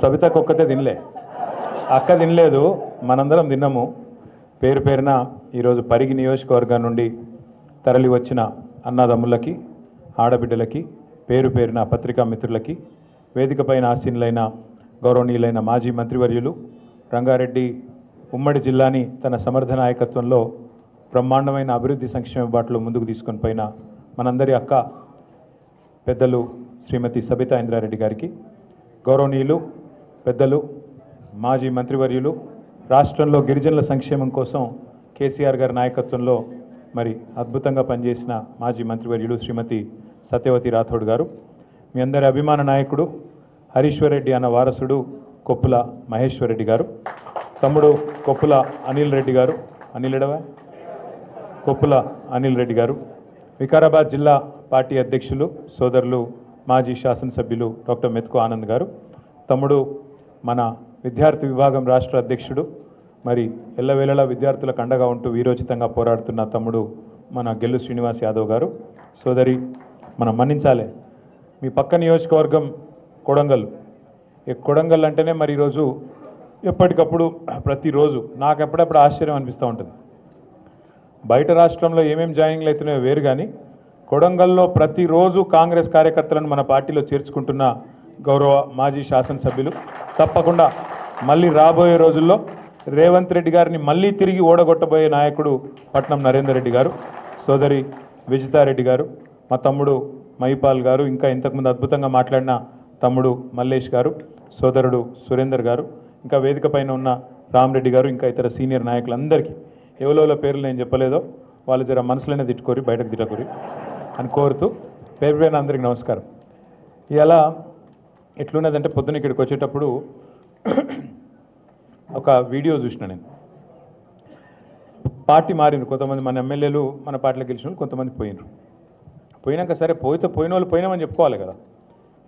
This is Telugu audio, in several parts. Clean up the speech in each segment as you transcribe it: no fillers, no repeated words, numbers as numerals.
సబితకు ఒక్కతే తినలే, అక్క తినలేదు, మనందరం తిన్నాము. పేరు పేరున ఈరోజు పరిగి నియోజకవర్గం నుండి తరలి వచ్చిన అన్నదమ్ములకి, ఆడబిడ్డలకి, పేరు పేరున పత్రికా మిత్రులకి, వేదికపైన ఆసీనులైన గౌరవనీయులైన మాజీ మంత్రివర్యులు, రంగారెడ్డి ఉమ్మడి జిల్లాని తన సమర్థ నాయకత్వంలో బ్రహ్మాండమైన అభివృద్ధి సంక్షేమ బాటలో ముందుకు తీసుకొని పోయిన మనందరి అక్క పెద్దలు శ్రీమతి సబితా ఇంద్రారెడ్డి గారికి, గౌరవనీయులు పెద్దలు మాజీ మంత్రివర్యులు, రాష్ట్రంలో గిరిజనుల సంక్షేమం కోసం కేసీఆర్ గారి నాయకత్వంలో మరి అద్భుతంగా పనిచేసిన మాజీ మంత్రివర్యులు శ్రీమతి సత్యవతి రాథోడ్ గారు, మీ అందరి అభిమాన నాయకుడు హరీశ్వర్ రెడ్డి అన్న వారసుడు కొప్పుల మహేశ్వర్ రెడ్డి గారు, తమ్ముడు కొప్పుల అనిల్ రెడ్డి గారు, కొప్పుల అనిల్ రెడ్డి గారు, వికారాబాద్ జిల్లా పార్టీ అధ్యక్షులు సోదరులు మాజీ శాసనసభ్యులు డాక్టర్ మెతుకు ఆనంద్ గారు, తమ్ముడు మన విద్యార్థి విభాగం రాష్ట్ర అధ్యక్షుడు, మరి ఎల్లవేళలా విద్యార్థులకు అండగా ఉంటూ వీరోచితంగా పోరాడుతున్న తమ్ముడు మన గెల్లు శ్రీనివాస్ యాదవ్ గారు, సోదరి మనం మన్నించాలి మీ పక్క నియోజకవర్గం కొడంగల్. ఈ కొడంగల్ అంటేనే మరి ఈరోజు ఎప్పటికప్పుడు ప్రతిరోజు నాకు ఎప్పుడప్పుడు ఆశ్చర్యం అనిపిస్తూ ఉంటుంది. బయట రాష్ట్రంలో ఏమేమి జాయినింగ్లు అవుతున్నాయో వేరు, కానీ కొడంగల్లో ప్రతిరోజు కాంగ్రెస్ కార్యకర్తలను మన పార్టీలో చేర్చుకుంటున్న గౌరవ మాజీ శాసనసభ్యులు, తప్పకుండా మళ్ళీ రాబోయే రోజుల్లో రేవంత్ రెడ్డి గారిని మళ్ళీ తిరిగి ఓడగొట్టబోయే నాయకుడు పట్నం నరేందర్ రెడ్డి గారు, సోదరి విజితారెడ్డి గారు, మా తమ్ముడు మహిపాల్ గారు, ఇంకా ఇంతకుముందు అద్భుతంగా మాట్లాడిన తమ్ముడు మల్లేష్ గారు, సోదరుడు సురేందర్ గారు, ఇంకా వేదిక పైన ఉన్న రామరెడ్డి గారు, ఇంకా ఇతర సీనియర్ నాయకులందరికీ ఎవరో పేర్లు నేను చెప్పలేదో వాళ్ళు జర మనసులోనే తిట్టుకోరి, బయటకు తిట్టకోరి అని కోరుతూ పేరు పైన అందరికీ నమస్కారం. ఇలా ఎట్లున్నదంటే పొద్దున ఇక్కడికి వచ్చేటప్పుడు ఒక వీడియో చూసిన నేను. పార్టీ మారిండ్రు, కొంతమంది మన ఎమ్మెల్యేలు మన పార్టీలో గెలిచిన కొంతమంది పోయినరు. పోయినాక సరే పోయిన వాళ్ళు పోయినామని చెప్పుకోవాలి కదా,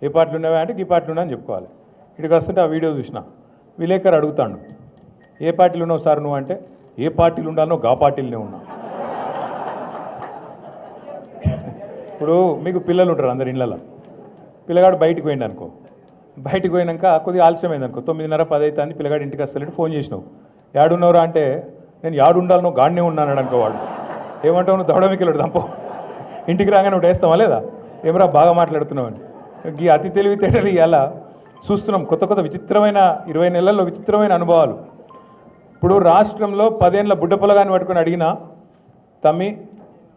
ఏ పార్టీలు ఉన్నావా అంటే ఈ పార్టీలు ఉన్నాయని చెప్పుకోవాలి. ఇక్కడికి వస్తుంటే ఆ వీడియో చూసిన విలేకరు అడుగుతాడు, ఏ పార్టీలు ఉన్నావు సార్ నువ్వు అంటే, ఏ పార్టీలు ఉండాలనో గా పార్టీలనే ఉన్నా. ఇప్పుడు మీకు పిల్లలు ఉంటారు అందరు ఇళ్ళలో, పిల్లగాడు బయటికి పోయింది అనుకో, బయటికి పోయినాక కొద్దిగా ఆలస్యమైంది అనుకో, 9:30 10 అవుతుంది, పిల్లగాడు ఇంటికి వస్తలేడు, ఫోన్ చేసినావు, యాడున్నవరా అంటే నేను యాడు ఉండాలనో గాడినే ఉన్నాను అనుకో, వాడు ఏమంటావు, నువ్వు దవడమికెళ్ళడు దంపో, ఇంటికి రాగానే నువ్వు వేస్తావా లేదా, ఏమరా బాగా మాట్లాడుతున్నావు అని. ఈ అతి తెలివితేటలు ఇలా చూస్తున్నాం, కొత్త కొత్త విచిత్రమైన 20 నెలల్లో విచిత్రమైన అనుభవాలు. ఇప్పుడు రాష్ట్రంలో 10 ఏళ్ళ బుడ్డ పొలగాన్ని పట్టుకొని అడిగినా, తమ్మి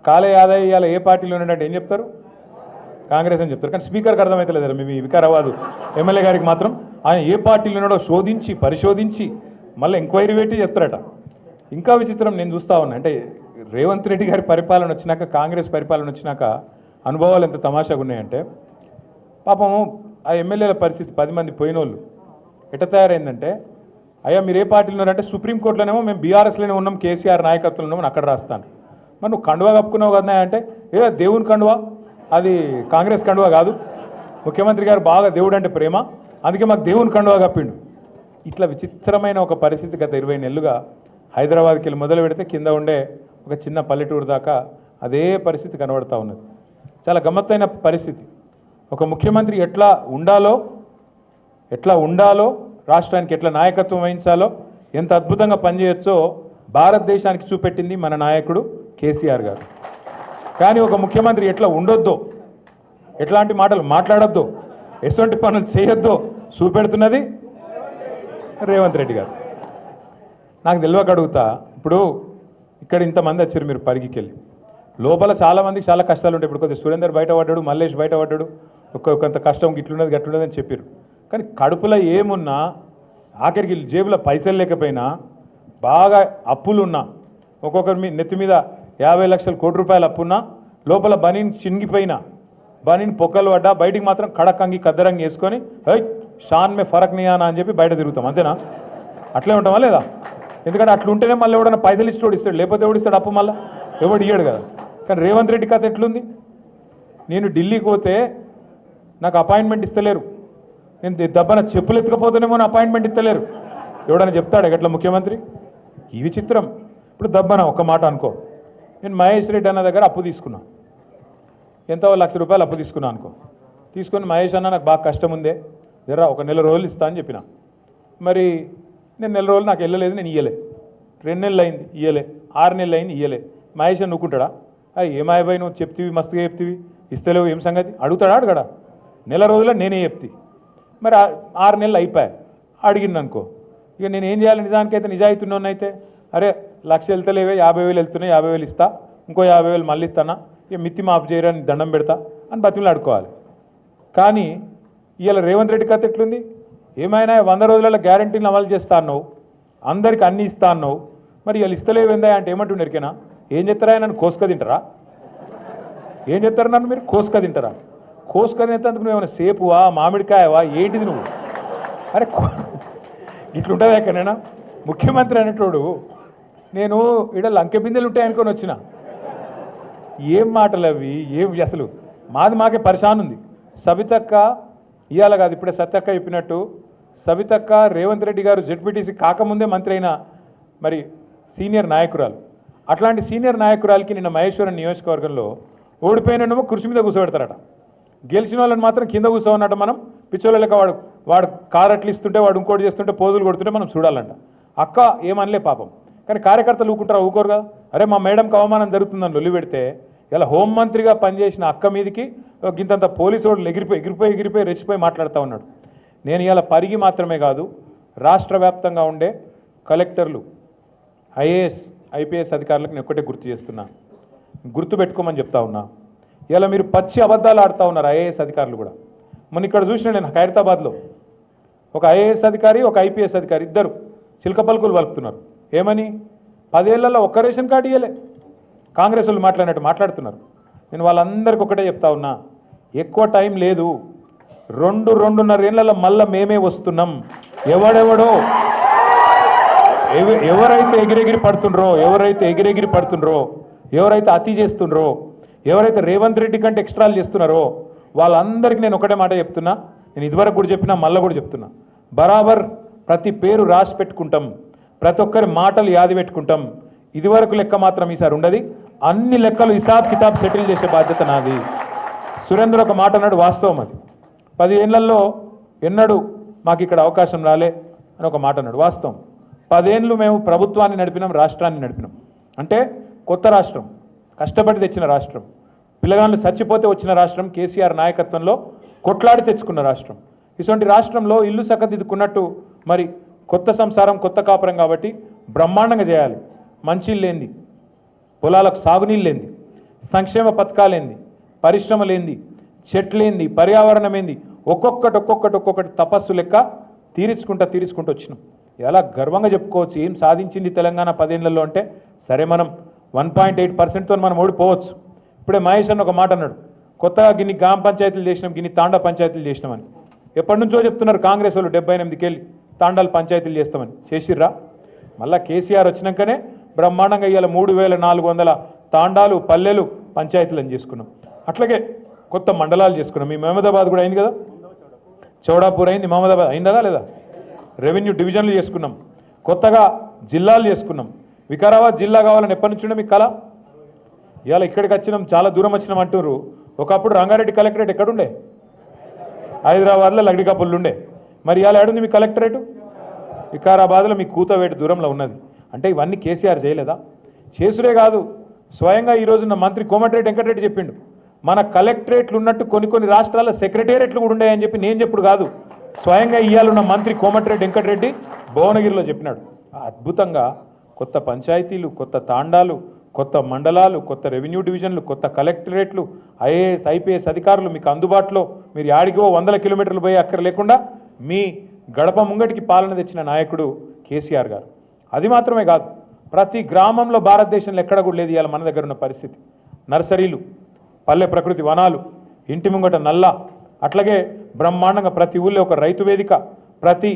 కాలే ఆదాయ ఇవాళ ఏ పార్టీలో ఉన్నాడంటే ఏం చెప్తారు, కాంగ్రెస్ అని చెప్తారు. కానీ స్పీకర్కి అర్థమవుతలేదు, మీ వికారాబాద్ ఎమ్మెల్యే గారికి మాత్రం ఆయన ఏ పార్టీలో ఉన్నాడో శోధించి పరిశోధించి మళ్ళీ ఎంక్వైరీ పెట్టి చెప్తారట. ఇంకా విచిత్రం నేను చూస్తూ ఉన్నా, అంటే రేవంత్ రెడ్డి గారి పరిపాలన వచ్చినాక, కాంగ్రెస్ పరిపాలన వచ్చినాక అనుభవాలు ఎంత తమాషాగా ఉన్నాయంటే, పాపము ఆ ఎమ్మెల్యేల పరిస్థితి 10 మంది పోయిన వాళ్ళు ఎట్ట తయారైందంటే, అయ్యా మీరు ఏ పార్టీలో ఉన్నారంటే సుప్రీంకోర్టులోనేమో మేము బీఆర్ఎస్లోనే ఉన్నాం, కేసీఆర్ నాయకత్వంలో ఉన్నామని అక్కడ రాస్తాను. మరి నువ్వు కండువా కప్పుకున్నావు కదా అంటే, ఏ దేవుని కండువా, అది కాంగ్రెస్ కండువా కాదు, ముఖ్యమంత్రి గారు బాగా దేవుడు అంటే ప్రేమ, అందుకే మాకు దేవుని కండువా కప్పిండు. ఇట్లా విచిత్రమైన ఒక పరిస్థితి గత 20 నెలలుగా హైదరాబాద్కి వెళ్ళి మొదలు పెడితే కింద ఉండే ఒక చిన్న పల్లెటూరు దాకా అదే పరిస్థితి కనబడుతూ ఉన్నది. చాలా గమ్మత్తైన పరిస్థితి. ఒక ముఖ్యమంత్రి ఎట్లా ఉండాలో, రాష్ట్రానికి ఎట్లా నాయకత్వం వహించాలో, ఎంత అద్భుతంగా పనిచేయచ్చో భారతదేశానికి చూపెట్టింది మన నాయకుడు కేసీఆర్ గారు. కానీ ఒక ముఖ్యమంత్రి ఎట్లా ఉండొద్దో, ఎట్లాంటి మాటలు మాట్లాడొద్దో, ఎటువంటి పనులు చేయొద్దో చూపెడుతున్నది రేవంత్ రెడ్డి గారు. నాకు తెలియక అడుగుతా, ఇప్పుడు ఇక్కడ ఇంతమంది వచ్చారు, మీరు పరిగికి వెళ్ళి లోపల చాలామందికి చాలా కష్టాలు ఉంటాయి. ఇప్పుడు కొద్దిగా సురేందర్ బయటపడ్డాడు, మల్లేష్ బయటపడ్డాడు, కొంత కష్టం ఇట్లున్నది గట్లున్నది అని చెప్పారు. కానీ కడుపులో ఏమున్నా, ఆఖరికి జేబులో పైసలు లేకపోయినా, బాగా అప్పులున్నా, ఒక్కొక్కరి నెత్తి మీద 50 లక్షల కోటి రూపాయలు అప్పున్నా, లోపల బనీని చినిగిపోయినా, బనీని పొక్కలు పడ్డా, బయటికి మాత్రం కడకంగి కద్దరంగి వేసుకొని షాన్ మే ఫరక్ నియానా అని చెప్పి బయట తిరుగుతాం, అంతేనా? అట్లే ఉంటామా లేదా? ఎందుకంటే అట్లా ఉంటేనే మళ్ళీ ఎవడన్నా పైసలు ఇచ్చి ఇస్తాడు, లేకపోతే ఎవడిస్తాడు అప్పు, మళ్ళీ ఎవడు ఇయ్యాడు కదా. కానీ రేవంత్ రెడ్డి కథ ఎట్లుంది, నేను ఢిల్లీకి పోతే నాకు అపాయింట్మెంట్ ఇస్తలేరు, నేను దెబ్బన చెప్పులు ఎత్తుకపోతేనేమో అపాయింట్మెంట్ ఇస్తలేరు, ఎవడన్నా చెప్తాడు ఎట్లా ముఖ్యమంత్రి? ఈ విచిత్రం. ఇప్పుడు దబ్బన ఒక మాట అనుకో, నేను మహేష్ రెడ్డి అన్న దగ్గర అప్పు తీసుకున్నా, ఎంతో 1,00,000 రూపాయలు అప్పు తీసుకున్నా అనుకో, తీసుకొని మహేష్ అన్న నాకు బాగా కష్టం ఉందే, జరా ఒక నెల రోజులు ఇస్తా అని చెప్పిన. మరి నేను నెల రోజులు నాకు వెళ్ళలేదు, నేను ఇయ్యలే. 2 నెలలు అయింది ఇయ్యలే, 6 నెలలు అయింది ఇయ్యలే. మహేష్ నువ్వుకుంటాడా? ఏమాయబాయి నువ్వు చెప్తివి మస్తుగా చెప్తివి, ఇస్తలేవు ఏం సంగతి అడుగుతాడా? అడగడా? నెల రోజుల్లో నేనే చెప్తి. మరి 6 నెలలు అయిపోయాయి అడిగింది అనుకో, ఇక నేను ఏం చేయాలి? నిజానికైతే నిజాయితీ ఉన్నోన్నైతే అరే 1,00,000 వెళ్తలేవే, 50,000 వెళ్తున్నాయి, 50,000 ఇస్తా, ఇంకో 50,000 మళ్ళీ ఇస్తానా, ఇక మిత్తి మాఫ్ చేయరా, అని దండం పెడతా అని బతిమలు ఆడుకోవాలి. కానీ ఇవాళ రేవంత్ రెడ్డి కథ ఎట్లుంది? ఏమైనా 100 రోజులలో గ్యారంటీని అమలు చేస్తా అన్నావు, అందరికి అన్నీ ఇస్తా అన్నావు, మరి ఇవాళ ఇస్తలేవేందా అంటే ఏమంటుండే ఎరికేనా? ఏం చెప్తారా? నన్ను కోసుక తింటారా? ఏం చెప్తారు? నన్ను మీరు కోసుక తింటారా? కోసుక తినేందుకు నువ్వు ఏమైనా సేపువా, మామిడికాయవా, ఏంటిది నువ్వు? అరే ఇట్లుంటుంది ఎక్కడైనా? ముఖ్యమంత్రి అనేటోడు నేను ఇక్కడ లంకె బిందెలు ఉంటాయనుకొని వచ్చిన. ఏం మాటలు అవి? ఏం అసలు మాది మాకే పరిశాన్ ఉంది. సబితక్క ఇవాళ కాదు, ఇప్పుడే సత్యక్క చెప్పినట్టు, సబితక్క రేవంత్ రెడ్డి గారు జెడ్పీటీసీ కాకముందే మంత్రి అయిన మరి సీనియర్ నాయకురాలు. అట్లాంటి సీనియర్ నాయకురాలకి నిన్న మహేశ్వరం నియోజకవర్గంలో ఓడిపోయినమో కృషి మీద కూర్చోబెడతారట, గెలిచిన వాళ్ళని మాత్రం కింద కూర్చోవన్నట్టు మనం పిచ్చోళ్ళక వాడు కారు అట్లు ఇస్తుంటే, వాడు ఇంకోటి చేస్తుంటే, పోజులు కొడుతుంటే మనం చూడాలంట. అక్క ఏమనలే పాపం, కానీ కార్యకర్తలు ఊకుంటారా? ఊకోరు కదా. అరే మా మేడంకి అవమానం జరుగుతుందని లొల్లి పెడితే ఇలా హోంమంత్రిగా పనిచేసిన అక్క మీదకి గింతంత పోలీసు వాళ్ళు ఎగిరిపోయి రెచ్చిపోయి మాట్లాడుతూ ఉన్నాడు. నేను ఇలా పరిగి మాత్రమే కాదు, రాష్ట్ర వ్యాప్తంగా ఉండే కలెక్టర్లు, ఐఏఎస్ ఐపీఎస్ అధికారులకు నేను ఒక్కటే గుర్తు చేస్తున్నా, గుర్తుపెట్టుకోమని చెప్తా ఉన్నా. ఇలా మీరు పచ్చి అబద్ధాలు ఆడుతూ ఉన్నారు ఐఏఎస్ అధికారులు కూడా. మొన్న ఇక్కడ చూసిన నేను ఖైరతాబాద్లో ఒక ఐఏఎస్ అధికారి, ఒక ఐపీఎస్ అధికారి ఇద్దరు చిలక పలుకులు పలుకుతున్నారు. ఏమని? 10 ఏళ్లలో ఒక్క రేషన్ కార్డు ఇవ్వలే. కాంగ్రెస్ వాళ్ళు మాట్లాడినట్టు మాట్లాడుతున్నారు. నేను వాళ్ళందరికీ ఒకటే చెప్తా ఉన్నా, ఎక్కువ టైం లేదు, 2-2.5 ఏళ్లలో మళ్ళీ మేమే వస్తున్నాం. ఎవరైతే ఎగిరెగిరి పడుతుండ్రో, ఎవరైతే అతి చేస్తుండ్రో, ఎవరైతే రేవంత్ రెడ్డి కంటే ఎక్స్ట్రాలు చేస్తున్నారో వాళ్ళందరికీ నేను ఒకటే మాట చెప్తున్నా. నేను ఇదివరకు కూడా చెప్పినా, మళ్ళీ కూడా చెప్తున్నా, బరాబర్ ప్రతి పేరు రాసి పెట్టుకుంటాం, ప్రతి ఒక్కరి మాటలు యాది పెట్టుకుంటాం. ఇదివరకు లెక్క మాత్రం ఈసారి ఉండదు. అన్ని లెక్కలు హిసాబ్ కితాబ్ సెటిల్ చేసే బాధ్యత నాది. సురేంద్ర ఒక మాట అన్నాడు, వాస్తవం అది. 10 ఏళ్లలో ఎన్నడూ మాకు ఇక్కడ అవకాశం రాలే అని ఒక మాట అన్నాడు, వాస్తవం. 10 ఏళ్ళు మేము ప్రభుత్వాన్ని నడిపినాం, రాష్ట్రాన్ని నడిపినాం. అంటే కొత్త రాష్ట్రం, కష్టపడి తెచ్చిన రాష్ట్రం, పిల్లగాళ్ళు చచ్చిపోతే వచ్చిన రాష్ట్రం, కేసీఆర్ నాయకత్వంలో కొట్లాడి తెచ్చుకున్న రాష్ట్రం. ఇటువంటి రాష్ట్రంలో ఇల్లు చక్కదిద్దుకున్నట్టు మరి కొత్త సంసారం, కొత్త కాపురం కాబట్టి బ్రహ్మాండంగా చేయాలి. మంచిళ్ళు లేంది, పొలాలకు సాగునీళ్ళు లేంది, సంక్షేమ పథకాలేంది, పరిశ్రమలేంది, చెట్లేంది, పర్యావరణం ఏంది, ఒక్కొక్కటి తపస్సు లెక్క తీర్చుకుంటూ వచ్చినాం. ఎలా గర్వంగా చెప్పుకోవచ్చు ఏం సాధించింది తెలంగాణ 10 ఏళ్లలో అంటే. సరే మనం 1.8%తో మనం ఓడిపోవచ్చు. ఇప్పుడే మహేష్ అన్న ఒక మాట అన్నాడు, కొత్తగా గిన్ని గ్రామ పంచాయతీలు చేసినాం, గిన్ని తాండా పంచాయతీలు చేసినామని. ఎప్పటి నుంచో చెప్తున్నారు కాంగ్రెస్ వాళ్ళు, 78కెళ్ళి తాండాలు పంచాయతీలు చేస్తామని. చేసిర్రా? మళ్ళీ కేసీఆర్ వచ్చినాకనే బ్రహ్మాండంగా ఇవాళ 3,400 తాండాలు, పల్లెలు, పంచాయతీలు అని చేసుకున్నాం. అట్లాగే కొత్త మండలాలు చేసుకున్నాం. మీ మహమ్మదాబాద్ కూడా అయింది కదా, చౌడాపూర్ అయింది, మహమ్మదాబాద్ అయిందా లేదా? రెవెన్యూ డివిజన్లు చేసుకున్నాం, కొత్తగా జిల్లాలు చేసుకున్నాం. వికారాబాద్ జిల్లా కావాలని ఎప్పటి నుంచి ఉండే మీకు కళ? ఇవాళ ఇక్కడికి వచ్చినాం, చాలా దూరం వచ్చినాం అంటున్నారు. ఒకప్పుడు రంగారెడ్డి కలెక్టరేట్ ఎక్కడుండే? హైదరాబాద్లో లగ్డికాపుల్లు ఉండే. మరి ఇవాళ ఏడుంది మీ కలెక్టరేటు? వికారాబాద్లో మీ కూతవేటు దూరంలో ఉన్నది. అంటే ఇవన్నీ కేసీఆర్ చేయలేదా? చేసుడే కాదు, స్వయంగా ఈరోజున్న మంత్రి కోమటిరెడ్డి వెంకటరెడ్డి చెప్పిండు, మన కలెక్టరేట్లు ఉన్నట్టు కొన్ని రాష్ట్రాల సెక్రటేరియట్లు కూడా ఉన్నాయని చెప్పి నేను చెప్పుడు కాదు, స్వయంగా ఇయ్యాలున్న మంత్రి కోమటిరెడ్డి వెంకటరెడ్డి భువనగిరిలో చెప్పినాడు. అద్భుతంగా కొత్త పంచాయతీలు, కొత్త తాండాలు, కొత్త మండలాలు, కొత్త రెవెన్యూ డివిజన్లు, కొత్త కలెక్టరేట్లు, ఐఏఎస్ ఐపీఎస్ అధికారులు మీకు అందుబాటులో, మీరు యాడికో 100 కిలోమీటర్లు పోయి అక్కర లేకుండా మీ గడప ముంగటికి పాలన తెచ్చిన నాయకుడు కేసీఆర్ గారు. అది మాత్రమే కాదు, ప్రతి గ్రామంలో భారతదేశంలో ఎక్కడ కూడా లేదు ఇవాళ మన దగ్గర ఉన్న పరిస్థితి. నర్సరీలు, పల్లె ప్రకృతి వనాలు, ఇంటి ముంగట నల్ల, అట్లాగే బ్రహ్మాండంగా ప్రతి ఊళ్ళో ఒక రైతు వేదిక, ప్రతి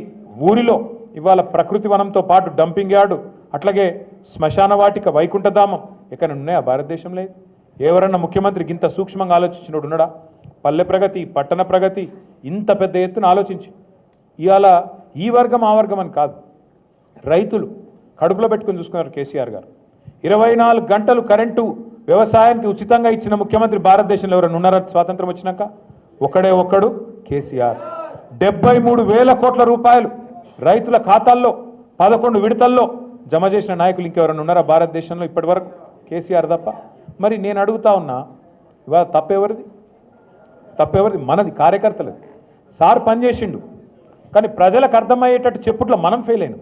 ఊరిలో ఇవాళ ప్రకృతి వనంతో పాటు డంపింగ్ యార్డు, అట్లాగే శ్మశాన వాటిక, వైకుంఠధామం ఎక్కడ ఉన్నాయా భారతదేశంలో? ఎవరన్నా ముఖ్యమంత్రి ఇంత సూక్ష్మంగా ఆలోచించినోడు ఉన్నాడా? పల్లె ప్రగతి, పట్టణ ప్రగతి ఇంత పెద్ద ఎత్తున ఆలోచించి ఇవాళ ఈ వర్గం ఆ వర్గం అని కాదు, రైతులు కడుపులో పెట్టుకుని చూసుకున్నారు కేసీఆర్ గారు. 24 గంటలు కరెంటు వ్యవసాయానికి ఉచితంగా ఇచ్చిన ముఖ్యమంత్రి భారతదేశంలో ఎవరైనా ఉన్నారా? స్వాతంత్రం వచ్చినాక ఒక్కడు కేసీఆర్. 73,000 కోట్ల రూపాయలు రైతుల ఖాతాల్లో 11 విడతల్లో జమ చేసిన నాయకులు ఇంకెవరైనా ఉన్నారా భారతదేశంలో ఇప్పటి వరకు? కేసీఆర్ తప్ప. మరి నేను అడుగుతా ఉన్నా, ఇవాళ తప్పెవరిది? మనది, కార్యకర్తలది. సార్ పనిచేసిండు, కానీ ప్రజలకు అర్థమయ్యేటట్టు చెప్పుట్లో మనం ఫెయిల్ అయినాం,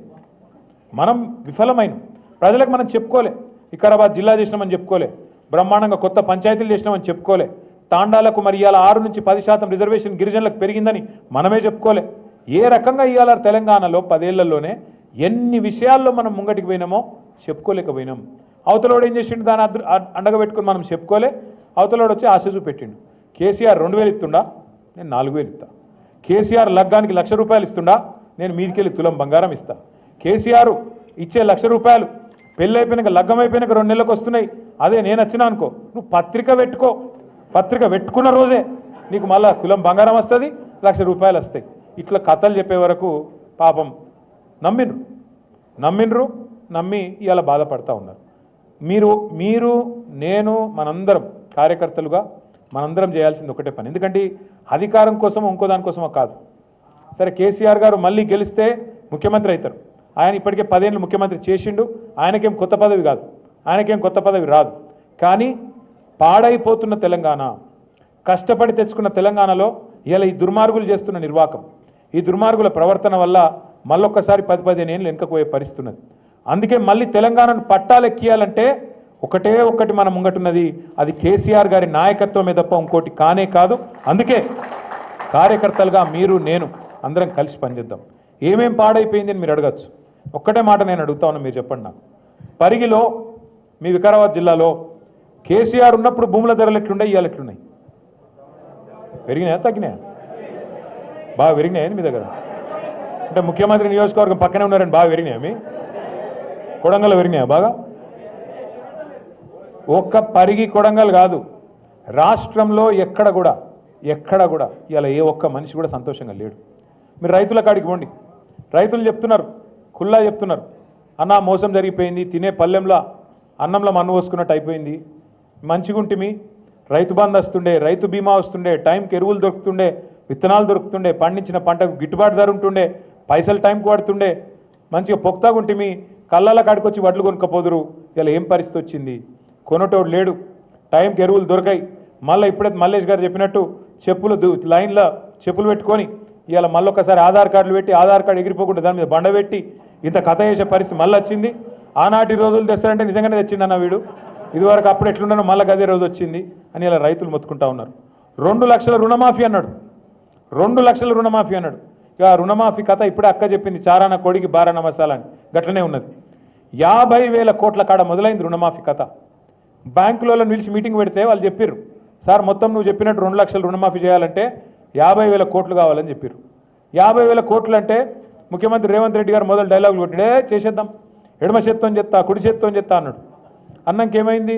మనం విఫలమైన. ప్రజలకు మనం చెప్పుకోలే, వికారాబాద్ జిల్లా చేసినామని చెప్పుకోలే, బ్రహ్మాండంగా కొత్త పంచాయతీలు చేసినామని చెప్పుకోలే, తాండాలకు మరి ఇవాళ 6 నుంచి 10% రిజర్వేషన్ గిరిజనులకు పెరిగిందని మనమే చెప్పుకోలే. ఏ రకంగా ఇవాళ తెలంగాణలో 10 ఏళ్లలోనే ఎన్ని విషయాల్లో మనం ముంగటికి పోయినామో చెప్పుకోలేకపోయినాం. అవతలోడు ఏం చేసిండు, దాన్ని అండగా పెట్టుకుని మనం చెప్పుకోలే. అవతలోడు వచ్చి ఆశ చూపెట్టిండు. కేసీఆర్ 2,000 ఇస్తుండా, నేను 4,000 ఇస్తా. కేసీఆర్ లగ్గానికి 1,00,000 రూపాయలు ఇస్తుండా, నేను మీదికెళ్ళి తులం బంగారం ఇస్తా. కేసీఆర్ ఇచ్చే 1,00,000 రూపాయలు పెళ్ళి అయిపోయినాక, లగ్గం అయిపోయినాక 2 నెలలకు వస్తున్నాయి. అదే నేను వచ్చినా అనుకో, నువ్వు పత్రిక పెట్టుకో, పత్రిక పెట్టుకున్న రోజే నీకు మళ్ళా తులం బంగారం వస్తుంది, 1,00,000 రూపాయలు వస్తాయి. ఇట్లా కథలు చెప్పే వరకు పాపం నమ్మిండ్రు, నమ్మి ఇవాళ బాధపడతా ఉన్నారు. మీరు నేను మనందరం కార్యకర్తలుగా మనందరం చేయాల్సింది ఒకటే పని. ఎందుకంటే అధికారం కోసం ఇంకో దానికోసమో కాదు. సరే, కేసీఆర్ గారు మళ్ళీ గెలిస్తే ముఖ్యమంత్రి అవుతారు. ఆయన ఇప్పటికే 10 ఏళ్ళు ముఖ్యమంత్రి చేసిండు. ఆయనకేం కొత్త పదవి కాదు, ఆయనకేం కొత్త పదవి రాదు. కానీ పాడైపోతున్న తెలంగాణ, కష్టపడి తెచ్చుకున్న తెలంగాణలో ఇలా ఈ దుర్మార్గులు చేస్తున్న నిర్వాకం, ఈ దుర్మార్గుల ప్రవర్తన వల్ల మళ్ళొక్కసారి 10-15 ఏళ్ళు వెనుకపోయే పరిస్థితి ఉన్నది. అందుకే మళ్ళీ తెలంగాణను పట్టాలెక్కియాలంటే ఒక్కటి మన ముంగటున్నది, అది కేసీఆర్ గారి నాయకత్వమే తప్ప ఇంకోటి కానే కాదు. అందుకే కార్యకర్తలుగా మీరు నేను అందరం కలిసి పనిచేద్దాం. ఏమేం పాడైపోయింది అని మీరు అడగచ్చు. ఒక్కటే మాట నేను అడుగుతా ఉన్నా, మీరు చెప్పండి నాకు. పరిగిలో మీ వికారాబాద్ జిల్లాలో కేసీఆర్ ఉన్నప్పుడు భూముల ధరలు ఎట్లున్నాయి, ఇవాళ ఎట్లున్నాయి? పెరిగినాయా తగ్గినాయా? బాగా పెరిగినాయని మీ దగ్గర? అంటే ముఖ్యమంత్రి నియోజకవర్గం పక్కనే ఉన్నారని బాగా పెరిగినాయా? మీ కొడంగల్ పెరిగినాయా బాగా? ఒక్క పరిగి కొడంగల్ కాదు, రాష్ట్రంలో ఎక్కడ కూడా ఇలా ఏ ఒక్క మనిషి కూడా సంతోషంగా లేడు. మీరు రైతుల కాడికి పోండి, రైతులు చెప్తున్నారు, ఖుల్లా చెప్తున్నారు, అన్న మోసం జరిగిపోయింది, తినే పల్లెంలో అన్నంలో మన్ను పోసుకున్నట్టు అయిపోయింది, మంచిగుంటిమి, రైతు బంధు వస్తుండే, రైతు బీమా వస్తుండే, టైంకి ఎరువులు దొరుకుతుండే, విత్తనాలు దొరుకుతుండే, పండించిన పంటకు గిట్టుబాటు ధర ఉంటుండే, పైసలు టైంకి పడుతుండే, మంచిగా పొక్తాగుంటిమి, కళ్ళల కాడికి వచ్చి వడ్లు కొనుక్కపోదురు. ఇలా ఏం పరిస్థితి వచ్చింది? కొనటోడు లేడు, టైంకి ఎరువులు దొరకాయి. మళ్ళీ ఇప్పుడైతే మల్లేష్ గారు చెప్పినట్టు చెప్పులు లైన్లో చెప్పులు పెట్టుకొని ఇవాళ మళ్ళొక్కసారి ఆధార్ కార్డులు పెట్టి, ఆధార్ కార్డు ఎగిరిపోకుండా దాని మీద బండ పెట్టి ఇంత కథ చేసే పరిస్థితి మళ్ళీ వచ్చింది. ఆనాటి రోజులు తెస్తారంటే నిజంగానే తెచ్చిండన్న వీడు, ఇదివరకు అప్పుడు ఎట్లున్నానో మళ్ళీ గదే రోజు వచ్చింది అని ఇలా రైతులు మొత్తుకుంటా ఉన్నారు. 2 లక్షల రుణమాఫీ అన్నాడు, 2 లక్షల రుణమాఫీ అన్నాడు. ఇక రుణమాఫీ కథ ఇప్పుడే అక్క చెప్పింది, చారాన కోడికి బారాన మసాలా అని, గట్లనే ఉన్నది. 50,000 కోట్ల కాడ మొదలైంది రుణమాఫీ కథ. బ్యాంకులలో నిలిచి మీటింగ్ పెడితే వాళ్ళు చెప్పారు, సార్ మొత్తం నువ్వు చెప్పినట్టు 2 లక్షలు రుణమాఫీ చేయాలంటే 50,000 కోట్లు కావాలని చెప్పారు. 50,000 కోట్లు అంటే ముఖ్యమంత్రి రేవంత్ రెడ్డి గారు మొదలు డైలాగులు కొట్టిడే, చేసేద్దాం, ఎడమ చేత్తో చెప్తా, కుడి చేత్తో చెప్తా అన్నాడు. అన్నంకి ఏమైంది?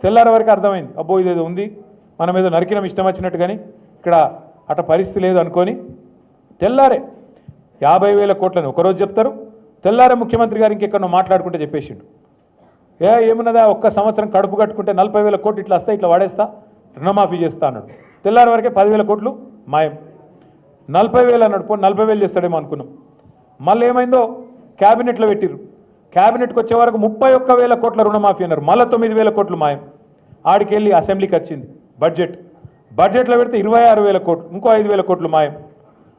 తెల్లారి వరకు అర్థమైంది, అబ్బో ఇదేదో ఉంది, మనం ఏదో నరికినం ఇష్టం వచ్చినట్టు, కానీ ఇక్కడ అట పరిస్థితి లేదు అనుకొని తెల్లారే 50,000 కోట్లని ఒకరోజు చెప్తారు, తెల్లారే ముఖ్యమంత్రి గారు ఇంకెక్కడో మాట్లాడుకుంటే చెప్పేసిండు. ఏమున్నదా, ఒక్క సంవత్సరం కడుపు కట్టుకుంటే 40,000 కోట్లు ఇట్లా వస్తాయి, ఇట్లా వాడేస్తా, రుణమాఫీ చేస్తా అన్నాడు. తెల్లారి వరకే 10,000 కోట్లు మాయం. 40,000 అన్నాడు, పో 40,000 చేస్తాడేమో అనుకున్నాం. మళ్ళీ ఏమైందో క్యాబినెట్లో పెట్టిర్రు, క్యాబినెట్కి వచ్చే వరకు 31,000 కోట్ల రుణమాఫీ అన్నారు, మళ్ళీ 9,000 కోట్లు మాయం. ఆడికి వెళ్ళి అసెంబ్లీకి వచ్చింది బడ్జెట్లో పెడితే 26,000 కోట్లు, ఇంకో 5,000 కోట్లు మాయం.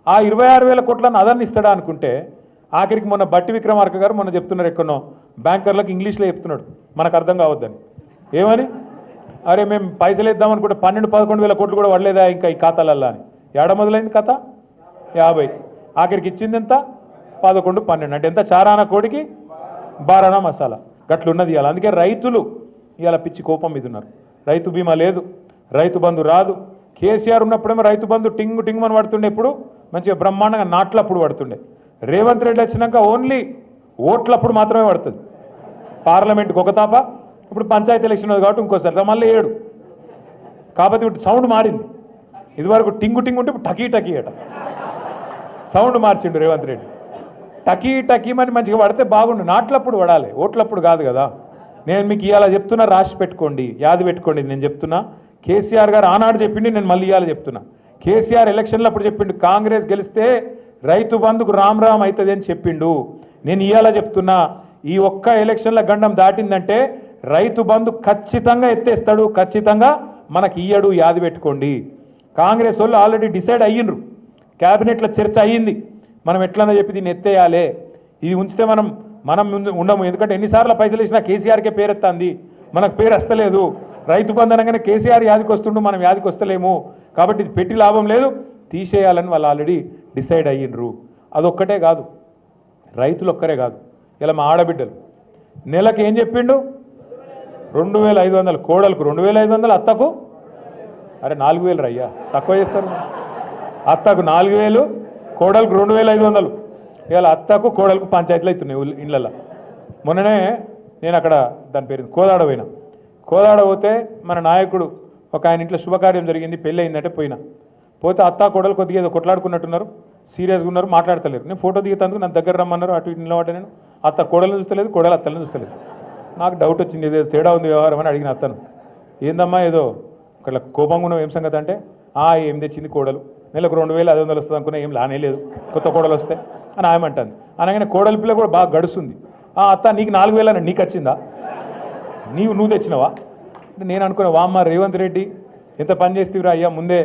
ఆ 26,000 కోట్లను అదన్ని ఇస్తాడా అనుకుంటే ఆఖరికి మొన్న బట్టి విక్రమార్క గారు మొన్న చెప్తున్నారు, ఎక్కడో బ్యాంకర్లకు ఇంగ్లీష్లో చెప్తున్నాడు, మనకు అర్థం కావద్దని. ఏమని? అరే మేము పైసలు ఇద్దామనుకుంటే 12-11,000 కోట్లు కూడా పడలేదా ఇంకా ఈ ఖాతాలల్లా అని. ఏడ మొదలైంది కథ? 50. ఆఖరికి ఇచ్చింది ఎంత? 11-12. అంటే ఎంత? చారాన కోడికి బారానా మసాలా, గట్లున్నది ఇవాళ. అందుకే రైతులు ఇవాళ పిచ్చి కోపం మీద ఉన్నారు. రైతు బీమా లేదు, రైతు బంధు రాదు. కేసీఆర్ ఉన్నప్పుడేమో రైతు బంధు టింగ్ అని పడుతుండే, ఇప్పుడు మంచిగా బ్రహ్మాండంగా నాట్లప్పుడు పడుతుండే. రేవంత్ రెడ్డి వచ్చినాక ఓన్లీ ఓట్లప్పుడు మాత్రమే పడుతుంది. పార్లమెంట్కి ఒక తాప, ఇప్పుడు పంచాయతీ ఎలక్షన్ ఉంది కాబట్టి ఇంకోసారి మళ్ళీ 7. కాబట్టి ఇప్పుడు సౌండ్ మారింది. ఇదివరకు టింగు ఉంటే ఇప్పుడు టకీ అట సౌండ్ మార్చిండు రేవంత్ రెడ్డి. టకీ అని మంచిగా పడితే బాగుండు, నాట్లప్పుడు పడాలి, ఓట్లప్పుడు కాదు కదా. నేను మీకు ఇవాళ చెప్తున్నా, రాసి పెట్టుకోండి, యాది పెట్టుకోండి. నేను చెప్తున్నా, కేసీఆర్ గారు ఆనాడు చెప్పిండి, నేను మళ్ళీ ఇవాళ చెప్తున్నా. కేసీఆర్ ఎలక్షన్లో అప్పుడు చెప్పిండు కాంగ్రెస్ గెలిస్తే రైతు బంధుకు రామ్ రామ్ అవుతుంది అని చెప్పిండు. నేను ఇవాళ చెప్తున్నా, ఈ ఒక్క ఎలక్షన్ల గండం దాటిందంటే రైతు బంధు ఖచ్చితంగా ఎత్తేస్తాడు, ఖచ్చితంగా మనకి ఇయ్యడు, యాది పెట్టుకోండి. కాంగ్రెస్ వాళ్ళు ఆల్రెడీ డిసైడ్ అయ్యిండ్రు, క్యాబినెట్లో చర్చ అయ్యింది, మనం ఎట్లన్నా చెప్పి దీన్ని ఎత్తేయాలి, ఇది ఉంచితే మనం ముందు ఉండము. ఎందుకంటే ఎన్నిసార్లు పైసలు ఇచ్చినా కేసీఆర్కే పేరెత్తాంది, మనకు పేరు వస్తలేదు. రైతు బంధు అనగానే కేసీఆర్ యాదికి వస్తుండు, మనం యాదికి వస్తలేము, కాబట్టి ఇది పెట్టి లాభం లేదు, తీసేయాలని వాళ్ళు ఆల్రెడీ డిసైడ్ అయ్యిండ్రు. అదొక్కటే కాదు, రైతులు ఒక్కరే కాదు, ఇలా మా ఆడబిడ్డలు నెలకు ఏం చెప్పిండు, 2500 కోడలకు 2500, అత్తకు అరే 4000 రయ్యా, తక్కువ చేస్తారు. అత్తకు 4000, కోడలకు 2500. ఇవాళ అత్తకు కోడలకు పంచాయతీలు అవుతున్నాయి ఇళ్ళల్లో. మొన్ననే నేను అక్కడ దాని పేరు కోదాడ పోయినా. కోదాడ పోతే మన నాయకుడు ఒక ఆయన ఇంట్లో శుభకార్యం జరిగింది, పెళ్ళి అయిందంటే పోతే అత్త కోడలు కొద్దిగా ఏదో కొట్లాడుకున్నట్టున్నారు, సీరియస్గా ఉన్నారు, మాట్లాడతలేరు. నేను ఫోటో దిగుతందుకు నన్ను దగ్గర రమ్మన్నారు, అటు ఇటు నిలబడ్డా. నేను అత్త కోడలను చూస్తలేదు, కోడలు అత్తలను చూస్తలేదు. నాకు డౌట్ వచ్చింది, ఏదో తేడా ఉంది వ్యవహారం అని అడిగిన అత్తను. ఏందమ్మా ఏదో ఒకళ్ళ కోపంగా ఉన్నావు, ఏం సంగతి అంటే ఏం తెచ్చింది కోడలు, నెలకు 2500 వస్తుంది అనుకున్నా, ఏం లానే లేదు, కొత్త కోడలు వస్తే అని ఆయమంటుంది. అనగానే కోడలి పిల్ల కూడా బాగా గడుస్తుంది. అత్త నీకు 4000 అని నీకు వచ్చిందా, నువ్వు తెచ్చినావా అంటే నేను అనుకున్నా, వామ్మ రేవంత్ రెడ్డి ఎంత పని చేస్తేవిరా అయ్యా, ముందే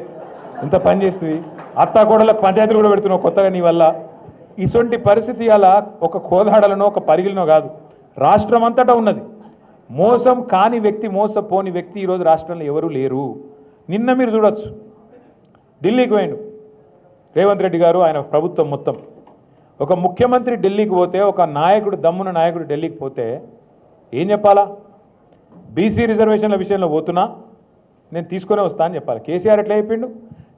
ఎంత పని చేస్తుంది, అత్తా కోడలకు పంచాయతీలు కూడా పెడుతున్నావు కొత్తగా నీ వల్ల. ఇటువంటి పరిస్థితి అలా ఒక కోదాడలనో ఒక పరిగిలనో కాదు, రాష్ట్రం అంతటా ఉన్నది. మోసం కాని వ్యక్తి, మోసపోని వ్యక్తి ఈరోజు రాష్ట్రంలో ఎవరూ లేరు. నిన్న మీరు చూడొచ్చు, ఢిల్లీకి పోయిండు రేవంత్ రెడ్డి గారు, ఆయన ప్రభుత్వం మొత్తం. ఒక ముఖ్యమంత్రి ఢిల్లీకి పోతే, ఒక నాయకుడు దమ్మున నాయకుడు ఢిల్లీకి పోతే ఏం చెప్పాలా, బీసీ రిజర్వేషన్ల విషయంలో పోతున్నా నేను తీసుకునే వస్తా అని చెప్పాలి. కేసీఆర్ ఎట్లా చెప్పిండు,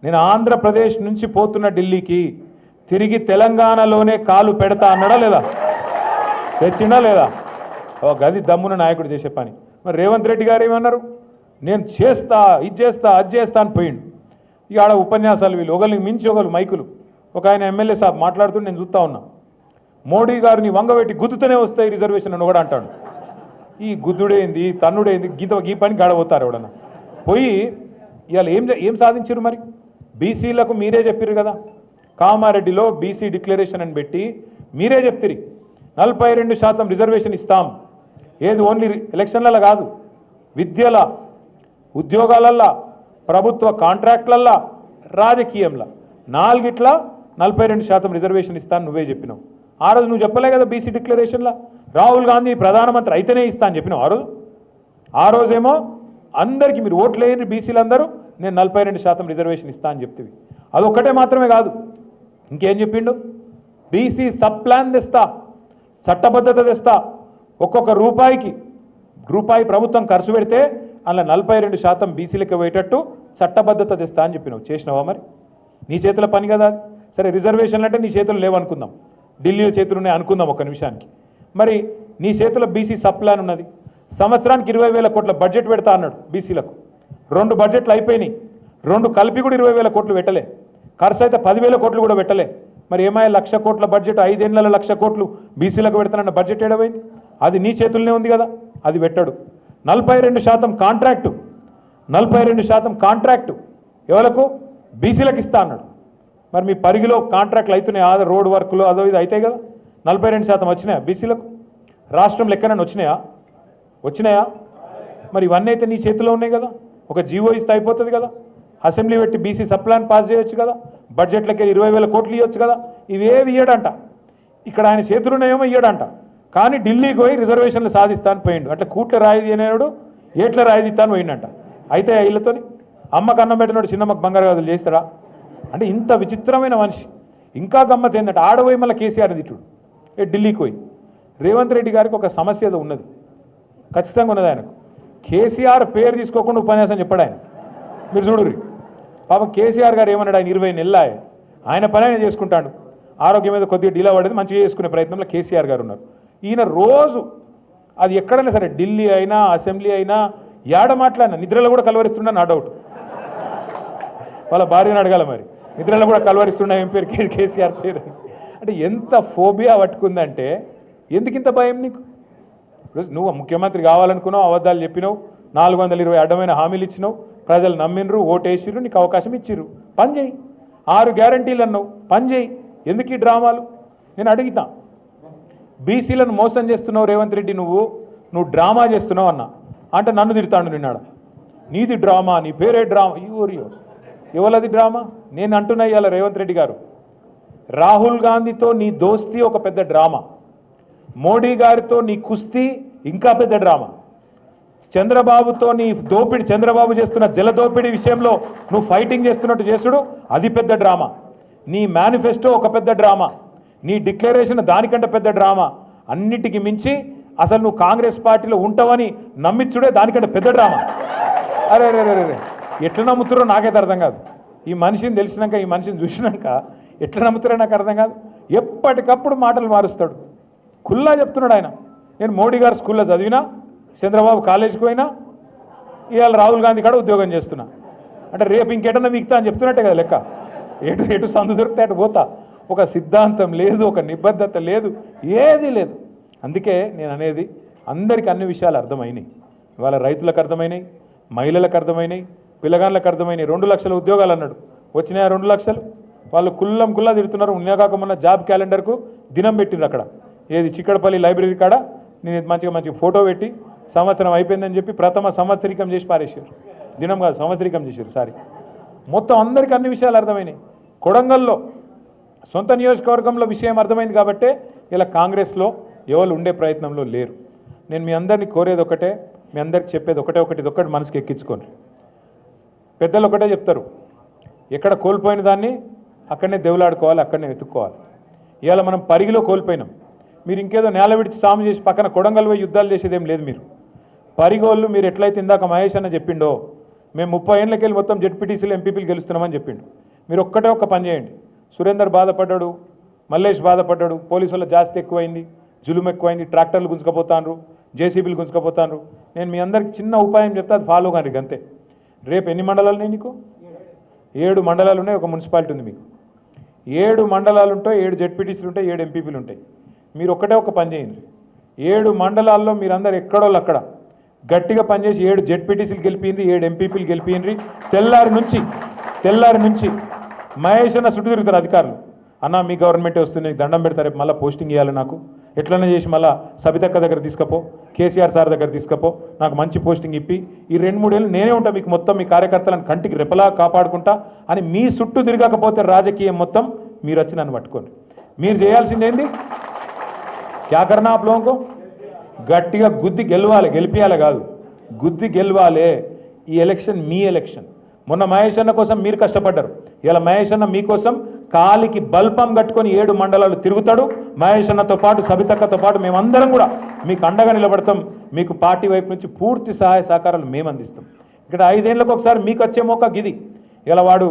నేను ఆంధ్రప్రదేశ్ నుంచి పోతున్న ఢిల్లీకి, తిరిగి తెలంగాణలోనే కాలు పెడతా అన్నాడా లేదా, తెచ్చిండా లేదా? ఒక గది దమ్మున నాయకుడు చేసే పని. మరి రేవంత్ రెడ్డి గారు ఏమన్నారు, నేను చేస్తా, ఇది చేస్తా, అది చేస్తా అని పోయిండు. ఇక ఆడ ఉపన్యాసాలు వీళ్ళు ఒకరికి మించి ఒకరు మైకులు. ఒక ఆయన ఎమ్మెల్యే సాబ్ మాట్లాడుతుంటే నేను చూస్తూ ఉన్నా, మోడీ గారిని వంగబెట్టి గుద్దుతూనే వస్తాయి రిజర్వేషన్ అని కూడా అంటాడు. ఈ గుద్దుడేంది, తన్నుడేంది, గీ పని గాడబోతారు ఎవడన్నా పోయి. ఇవాళ ఏం సాధించారు మరి, బీసీలకు మీరే చెప్పారు కదా, కామారెడ్డిలో బీసీ డిక్లరేషన్ అని పెట్టి మీరే చెప్తిరి 42% రిజర్వేషన్ ఇస్తాం. ఏది ఓన్లీ ఎలక్షన్లలో కాదు, విద్యల, ఉద్యోగాలల్లా, ప్రభుత్వ కాంట్రాక్ట్లల్లా, రాజకీయంలో, 42% రిజర్వేషన్ ఇస్తాను నువ్వే చెప్పినావు. ఆ రోజు నువ్వు చెప్పలే కదా బీసీ డిక్లరేషన్లో, రాహుల్ గాంధీ ప్రధానమంత్రి అయితేనే ఇస్తా అని చెప్పినావు ఆ రోజేమో అందరికీ మీరు ఓట్లు వేయండి బీసీలందరూ, నేను 42% రిజర్వేషన్ ఇస్తా అని చెప్తివి. అదొక్కటే మాత్రమే కాదు, ఇంకేం చెప్పిండు, బీసీ సబ్ ప్లాన్ తెస్తా, చట్టబద్ధత తెస్తా, ఒక్కొక్క రూపాయి ప్రభుత్వం ఖర్చు పెడితే అలా 42% బీసీలకు పోయేటట్టు చట్టబద్ధత తెస్తా అని చెప్పినావు. చేసినావా మరి? నీ చేతుల పని కదా అది. సరే రిజర్వేషన్లు అంటే నీ చేతులు లేవనుకుందాం, ఢిల్లీ చేతులు ఉన్నాయి అనుకుందాం ఒక్క నిమిషానికి. మరి నీ చేతిలో బీసీ సబ్ ప్లాన్ ఉన్నది, సంవత్సరానికి 20,000 కోట్ల బడ్జెట్ పెడతా అన్నాడు బీసీలకు. 2 బడ్జెట్లు అయిపోయినాయి, 2 కలిపి కూడా 20,000 కోట్లు పెట్టలే, ఖర్చు అయితే 10,000 కోట్లు కూడా పెట్టలే. మరి ఏమైనా 1,00,000 కోట్ల బడ్జెట్, 5 ఏళ్లలో 1,00,000 కోట్లు బీసీలకు పెడతానన్న బడ్జెట్ ఏడవైంది? అది నీ చేతుల్లోనే ఉంది కదా, అది పెట్టాడు. 42% కాంట్రాక్టు, 42% కాంట్రాక్టు ఎవరకు, బీసీలకు ఇస్తా అన్నాడు. మరి మీ పరిగిలో కాంట్రాక్ట్లు అవుతున్నాయి, ఆ రోడ్ వర్క్లు అదో ఇది అవుతాయి కదా, 42% వచ్చినాయా బీసీలకు? రాష్ట్రంలో ఎక్కడైనా వచ్చినాయా? మరి ఇవన్నీ అయితే నీ చేతిలో ఉన్నాయి కదా, ఒక జీవో ఇస్తే అయిపోతుంది కదా, అసెంబ్లీ పెట్టి బీసీ సబ్ ప్లాన్ పాస్ చేయొచ్చు కదా, బడ్జెట్లకి 20,000 కోట్లు ఇవ్వచ్చు కదా. ఇవేవి ఇయ్యడంట, ఇక్కడ ఆయన చేతులున్నాయేమో ఇయ్యడంట, కానీ ఢిల్లీకి పోయి రిజర్వేషన్లు సాధిస్తాను పోయిండు. అట్లా కూట్ల రాయిది అనేవాడు ఏట్ల రాయిది ఇస్తాను పోయిండంట. అయితే ఇళ్ళతోని అమ్మకు అన్నం పెట్టినాడు, చిన్నమ్మకు బంగారు గాజులు చేస్తారా అంటే? ఇంత విచిత్రమైన మనిషి. ఇంకా గమ్మత్ ఏంటంటే ఆడపోయి మళ్ళీ కేసీఆర్ తిట్టుడు, ఢిల్లీకి పోయి. రేవంత్ రెడ్డి గారికి ఒక సమస్య ఏదో ఉన్నది, ఖచ్చితంగా ఉన్నది ఆయనకు. కేసీఆర్ పేరు తీసుకోకుండా ఉపన్యాసం చెప్పాడు ఆయన. మీరు చూడుర్రి, పాపం కేసీఆర్ గారు ఏమన్నాడు, ఆయన 20 నెలలు ఆయన పని ఆయన చేసుకుంటాడు, ఆరోగ్యం మీద కొద్దిగా డీలా పడేది, మంచిగా చేసుకునే ప్రయత్నంలో కేసీఆర్ గారు ఉన్నారు. ఈయన రోజు అది ఎక్కడైనా సరే, ఢిల్లీ అయినా అసెంబ్లీ అయినా ఏడ మాట్లాడినా నిద్రలో కూడా కలవరిస్తున్నా, నా డౌట్. వాళ్ళ భార్యను అడగాల మరి, నిద్రలో కూడా కలవరిస్తున్నా ఏం పేరు, కేసీఆర్ పేరు. అంటే ఎంత ఫోబియా పట్టుకుందంటే, ఎందుకు ఇంత భయం నీకు? నువ్వు ముఖ్యమంత్రి కావాలనుకున్నావు, అబద్ధాలు చెప్పినావు, 420 అడ్డమైన హామీలు ఇచ్చినావు, ప్రజలు నమ్మినరు, ఓటేసిర్రు, నీకు అవకాశం ఇచ్చిర్రు, పని చేయి. 6 గ్యారంటీలు అన్నావు, పని చేయి. ఎందుకు ఈ డ్రామాలు? నేను అడుగుతా. బీసీలను మోసం చేస్తున్నావు రేవంత్ రెడ్డి, నువ్వు డ్రామా చేస్తున్నావు అన్నా అంటే నన్ను తిడతాడు నిన్నాడు. నీది డ్రామా, నీ పేరే డ్రామా. ఎవరది డ్రామా? నేను అంటున్నా ఇవాళ రేవంత్ రెడ్డి గారు, రాహుల్ గాంధీతో నీ దోస్తీ ఒక పెద్ద డ్రామా, మోడీ గారితో నీ కుస్తీ ఇంకా పెద్ద డ్రామా, చంద్రబాబుతో నీ దోపిడి, చంద్రబాబు చేస్తున్న జల దోపిడీ విషయంలో నువ్వు ఫైటింగ్ చేస్తున్నట్టు చేసుడు అది పెద్ద డ్రామా, నీ మేనిఫెస్టో ఒక పెద్ద డ్రామా, నీ డిక్లరేషన్ దానికంటే పెద్ద డ్రామా, అన్నిటికీ మించి అసలు నువ్వు కాంగ్రెస్ పార్టీలో ఉంటావని నమ్మించుడే దానికంటే పెద్ద డ్రామా. అరే రే రే రే ఎట్లా నమ్ముతారో నాకైతే అర్థం కాదు. ఈ మనిషిని తెలిసినాక, ఈ మనిషిని చూసినాక ఎట్లా నమ్ముతారో నాకు అర్థం కాదు. ఎప్పటికప్పుడు మాటలు మారుస్తాడు. ఖుల్లా చెప్తున్నాడు ఆయన, నేను మోడీ గారు స్కూల్లో చదివినా, చంద్రబాబు కాలేజీకి పోయినా, ఇవాళ రాహుల్ గాంధీ కాడ ఉద్యోగం చేస్తున్నా అంటే రేపు ఇంకెటన్నా మిగతా అని చెప్తున్నట్టే కదా లెక్క. ఎటు సందు దొరికితే అటు పోతా. ఒక సిద్ధాంతం లేదు, ఒక నిబద్ధత లేదు, ఏది లేదు. అందుకే నేను అనేది, అందరికీ అన్ని విషయాలు అర్థమైనాయి. ఇవాళ రైతులకు అర్థమైనాయి, మహిళలకు అర్థమైనాయి, పిల్లగాళ్ళకు అర్థమైనాయి. 2 లక్షల ఉద్యోగాలు అన్నాడు, వచ్చినాయా 2 లక్షలు? వాళ్ళు కుల్లా తిడుతున్నారు. ఉన్నకాకమున్న జాబ్ క్యాలెండర్కు దినం పెట్టిండ్రు అక్కడ, ఏది చిక్కడపల్లి లైబ్రరీ కాడ. నేను మంచిగా ఫోటో పెట్టి సంవత్సరం అయిపోయిందని చెప్పి ప్రథమ సంవత్సరికం చేసి పారేసారు. దినం కాదు, సంవత్సరికం చేశారు. సారీ, మొత్తం అందరికీ అన్ని విషయాలు అర్థమైనాయి. కొడంగల్లో సొంత నియోజకవర్గంలో విషయం అర్థమైంది కాబట్టే ఇలా కాంగ్రెస్లో ఎవరు ఉండే ప్రయత్నంలో లేరు. నేను మీ అందరినీ కోరేది ఒకటే, మీ అందరికి చెప్పేది ఒకటి మనసుకి ఎక్కించుకోండి. పెద్దలు ఒకటే చెప్తారు, ఎక్కడ కోల్పోయిన దాన్ని అక్కడనే దేవులాడుకోవాలి, అక్కడనే వెతుక్కోవాలి. ఇవాళ మనం పరిగిలో కోల్పోయినాం. మీరు ఇంకేదో నేల విడిచి సాము చేసి పక్కన కొడంగల్ పోయి యుద్ధాలు చేసేదేం లేదు. మీరు పరిగోళ్ళు, మీరు ఎట్లయితే ఇందాక మహేష్ అన్న చెప్పిండో, మేము 30 ఏళ్ళకి వెళ్ళి మొత్తం జెడ్పీటీసీలు ఎంపీపీలు గెలుస్తున్నామని చెప్పిండు. మీరు ఒక్క పని చేయండి. సురేందర్ బాధపడ్డాడు, మల్లేష్ బాధపడ్డాడు, పోలీసుల జాస్తి ఎక్కువైంది, జులుం ఎక్కువైంది, ట్రాక్టర్లు గుంజుకపోతాను, జేసీబీలు గుంజుకపోతాను. నేను మీ అందరికి చిన్న ఉపాయం చెప్తే అది ఫాలో కానీ అంతే. రేపు ఎన్ని మండలాలు ఉన్నాయి నీకు? 7 మండలాలు ఉన్నాయి, ఒక మున్సిపాలిటీ ఉంది మీకు. 7 మండలాలు ఉంటాయి, 7 జెడ్పీటీసీలు ఉంటాయి, 7 ఎంపీపీలు ఉంటాయి. మీరు ఒక పని చేయండి. 7 మండలాల్లో మీరందరూ ఎక్కడోళ్ళు అక్కడ గట్టిగా పనిచేసి 7 జెడ్పీటీసీలు గెలిపిండ్రి, 7 ఎంపీపీలు గెలిపిండ్రి. తెల్లారి నుంచి మహేష్ అన్న చుట్టూ తిరుగుతారు అధికారులు. అన్న మీ గవర్నమెంటే వస్తుంది, దండం పెడతారు, రేపు మళ్ళీ పోస్టింగ్ ఇవ్వాలి నాకు, ఎట్లనే చేసి మళ్ళీ సబితక్క దగ్గర తీసుకపో, కేసీఆర్ సార్ దగ్గర తీసుకపో, నాకు మంచి పోస్టింగ్ ఇప్పి, ఈ 2-3 ఏళ్ళు నేనే ఉంటా మీకు మొత్తం మీ కార్యకర్తలను కంటికి రెపలా కాపాడుకుంటా అని మీ చుట్టూ తిరగకపోతే రాజకీయం మొత్తం మీరు వచ్చి నన్ను పట్టుకోండి. మీరు చేయాల్సింది ఏంది? క్యా కర్నా ఆప్ లోగోं को? గట్టిగా గుద్ది గెలవాలి, గెలిపియాలి కాదు, గుద్ది గెలవాలి. ఈ ఎలక్షన్ మీ ఎలక్షన్. మొన్న మహేష్ అన్న కోసం మీరు కష్టపడ్డారు, ఇలా మహేష్ అన్న మీకోసం కాలికి బల్పం కట్టుకొని 7 మండలాలు తిరుగుతాడు. మహేష్ అన్నతో పాటు, సబితక్కతో పాటు మేమందరం కూడా మీకు అండగా నిలబడతాం. మీకు పార్టీ వైపు నుంచి పూర్తి సహాయ సహకారాలు మేము అందిస్తాం. ఇక్కడ 5 ఏళ్ళకు ఒకసారి మీకు వచ్చే మోక గిది. ఇలా వాడు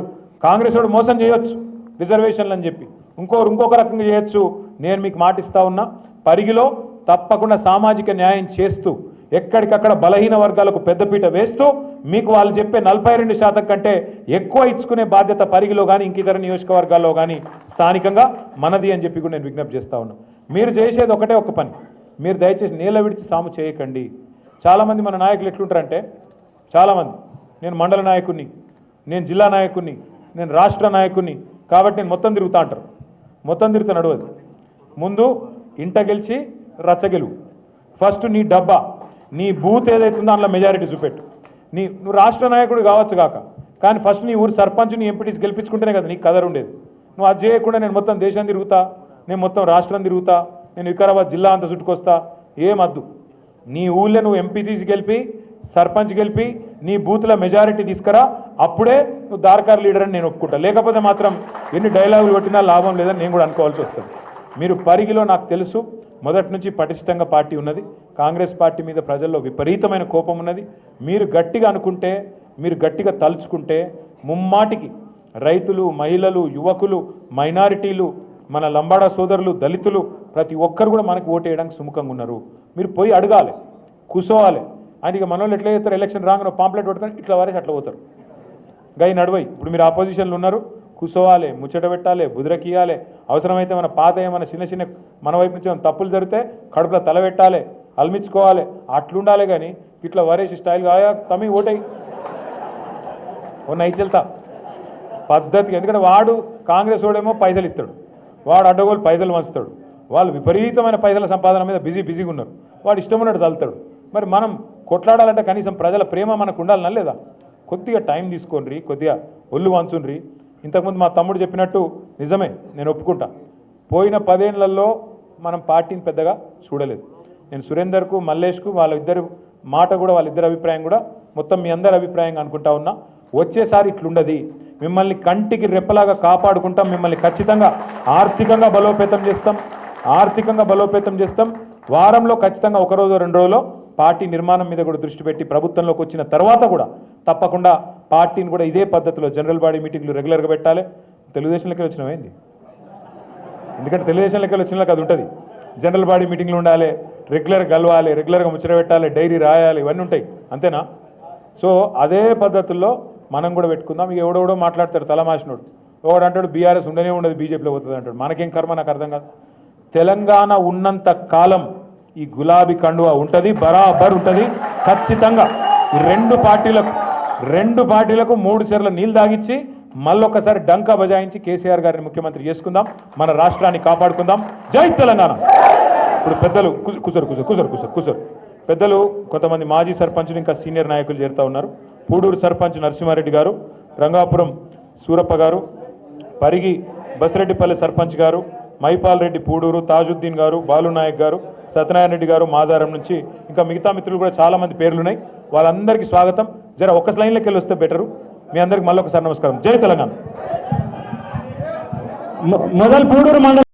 కాంగ్రెస్ వాడు మోసం చేయొచ్చు రిజర్వేషన్లు అని చెప్పి, ఇంకొక రకంగా చేయొచ్చు. నేను మీకు మాటిస్తా ఉన్నా, పరిగిలో తప్పకుండా సామాజిక న్యాయం చేస్తూ, ఎక్కడికక్కడ బలహీన వర్గాలకు పెద్దపీట వేస్తూ, మీకు వాళ్ళు చెప్పే 42% కంటే ఎక్కువ ఇచ్చుకునే బాధ్యత పరిగిలో కానీ ఇంకితర నియోజకవర్గాల్లో కానీ స్థానికంగా మనది అని చెప్పి కూడా నేను విజ్ఞప్తి చేస్తా ఉన్నా. మీరు చేసేది ఒక పని, మీరు దయచేసి నేల విడిచి సాము చేయకండి. చాలామంది మన నాయకులు ఎట్లుంటారంటే, చాలామంది నేను మండల నాయకుడిని, నేను జిల్లా నాయకుడిని, నేను రాష్ట్ర నాయకుడిని కాబట్టి నేను మొత్తం తిరుగుతా అంటారు. మొత్తం తిరుగుతా నడవదు. ముందు ఇంట గెలిచి రచ్చగెలువు. ఫస్ట్ నీ డబ్బా, నీ బూత్ ఏదైతుందో అందులో మెజారిటీ చూపెట్టు. నువ్వు రాష్ట్ర నాయకుడు కావచ్చు కాక, కానీ ఫస్ట్ నీ ఊరు సర్పంచ్, నీ ఎంపీటీస్ గెలిపించుకుంటేనే కదా నీకు కదర్ ఉండేది. నువ్వు అది చేయకుండా నేను మొత్తం దేశం తిరుగుతా, నేను మొత్తం రాష్ట్రం తిరుగుతా, నేను వికారాబాద్ జిల్లా అంతా చుట్టుకొస్తా, ఏమద్దు. నీ ఊళ్ళో నువ్వు ఎంపీటీసీ గెలిపి, సర్పంచ్ గెలిపి, నీ బూత్లో మెజారిటీ తీసుకురా, అప్పుడే నువ్వు దార్కార్ లీడర్ అని నేను ఒప్పుకుంటా. లేకపోతే మాత్రం ఎన్ని డైలాగులు కొట్టినా లాభం లేదని నేను కూడా అనుకోవాల్సి వస్తుంది. మీరు పరిగిలో నాకు తెలుసు, మొదటి నుంచి పటిష్టంగా పార్టీ ఉన్నది. కాంగ్రెస్ పార్టీ మీద ప్రజల్లో విపరీతమైన కోపం ఉన్నది. మీరు గట్టిగా అనుకుంటే, మీరు గట్టిగా తలుచుకుంటే, ముమ్మాటికి రైతులు, మహిళలు, యువకులు, మైనారిటీలు, మన లంబాడా సోదరులు, దళితులు ప్రతి ఒక్కరు కూడా మనకు ఓటేయడానికి సుముఖంగా ఉన్నారు. మీరు పోయి అడగాలి, కూసోవాలి. ఆయన ఇక మనోళ్ళు ఎట్లా చేస్తారు, ఎలక్షన్ రాగానే పాంప్లెట్ పట్టుకొని ఇట్లా వారేసి అట్లా పోతారు. గై నడవై. ఇప్పుడు మీరు ఆపోజిషన్లు ఉన్నారు, కూసోవాలి, ముచ్చట పెట్టాలి, బుదిరకియాలి. అవసరమైతే మన పాత ఏమైనా చిన్న మన వైపు నుంచి తప్పులు జరిగితే కడుపులో తల పెట్టాలి, అల్మించుకోవాలి. అట్లుండాలి. కానీ ఇట్లా వరేసి స్టైల్ ఆయా తమి ఓటై ఓ నై చెల్తా పద్ధతికి. ఎందుకంటే వాడు కాంగ్రెస్ వాడేమో పైసలు ఇస్తాడు, వాడు అడ్డగోలు పైసలు వంచుతాడు, వాళ్ళు విపరీతమైన పైసల సంపాదన మీద బిజీగా ఉన్నారు, వాడు ఇష్టం ఉన్నట్టు చల్లుతాడు. మరి మనం కొట్లాడాలంటే కనీసం ప్రజల ప్రేమ మనకు ఉండాలన్నా లేదా? కొద్దిగా టైం తీసుకోండి, కొద్దిగా ఒళ్ళు వంచుండ్రి. ఇంతకుముందు మా తమ్ముడు చెప్పినట్టు నిజమే, నేను ఒప్పుకుంటా. పోయిన 10 ఏళ్లలో మనం పార్టీని పెద్దగా చూడలేదు. నేను సురేందర్కు మల్లేష్కు వాళ్ళిద్దరు మాట కూడా, వాళ్ళిద్దరి అభిప్రాయం కూడా మొత్తం మీ అందరి అభిప్రాయంగా అనుకుంటా ఉన్నా. వచ్చేసారి ఇట్లుండది, మిమ్మల్ని కంటికి రెప్పలాగా కాపాడుకుంటాం, మిమ్మల్ని ఖచ్చితంగా ఆర్థికంగా బలోపేతం చేస్తాం. వారంలో ఖచ్చితంగా 1 రోజు 2 రోజులో పార్టీ నిర్మాణం మీద కూడా దృష్టి పెట్టి ప్రభుత్వంలోకి వచ్చిన తర్వాత కూడా తప్పకుండా పార్టీని కూడా ఇదే పద్ధతిలో జనరల్ బాడీ మీటింగ్లు రెగ్యులర్గా పెట్టాలి. తెలుగుదేశంలోకి వచ్చినవేంది? ఎందుకంటే తెలుగుదేశంలోకి వచ్చినాక అది ఉంటుంది. జనరల్ బాడీ మీటింగ్లు ఉండాలి, రెగ్యులర్గా కలవాలి, రెగ్యులర్గా ముచ్చట పెట్టాలి, డైరీ రాయాలి, ఇవన్నీ ఉంటాయి, అంతేనా? సో అదే పద్ధతుల్లో మనం కూడా పెట్టుకుందాం. ఇక ఎవడెవడో మాట్లాడతాడు తలమాసినోడు, ఒకడు అంటాడు బీఆర్ఎస్ ఉండనే ఉండదు, బీజేపీలో పోతుంది అంటాడు. మనకేం కర్మ, నాకు అర్థం కాదు. తెలంగాణ ఉన్నంత కాలం ఈ గులాబీ కండువా ఉంటుంది, బరాబర్ ఉంటుంది ఖచ్చితంగా. ఈ రెండు పార్టీలకు 3 చెర్ల నీళ్ళు తాగిచ్చి మళ్ళొక్కసారి డంకా బజాయించి కేసీఆర్ గారిని ముఖ్యమంత్రి చేసుకుందాం, మన రాష్ట్రాన్ని కాపాడుకుందాం. జై తెలంగాణ. ఇప్పుడు పెద్దలు కూసరు పెద్దలు కొంతమంది మాజీ సర్పంచులు ఇంకా సీనియర్ నాయకులు చేరుతా ఉన్నారు. పూడూరు సర్పంచ్ నరసింహారెడ్డి గారు, రంగాపురం సూరప్ప గారు, పరిగి బసిరెడ్డిపల్లి సర్పంచ్ గారు, మైపాల్ రెడ్డి పూడూరు, తాజుద్దీన్ గారు, బాలునాయక్ గారు, సత్యనారాయణ రెడ్డి గారు మాదారం నుంచి, ఇంకా మిగతా మిత్రులు కూడా చాలామంది పేర్లున్నాయి. వాళ్ళందరికీ స్వాగతం. జర ఒక్క లైన్లోకి వెళ్ళి వస్తే బెటరు. మీ అందరికి మళ్ళీ ఒకసారి నమస్కారం. జై తెలంగాణ. మొదలు పూడూరు మండలం.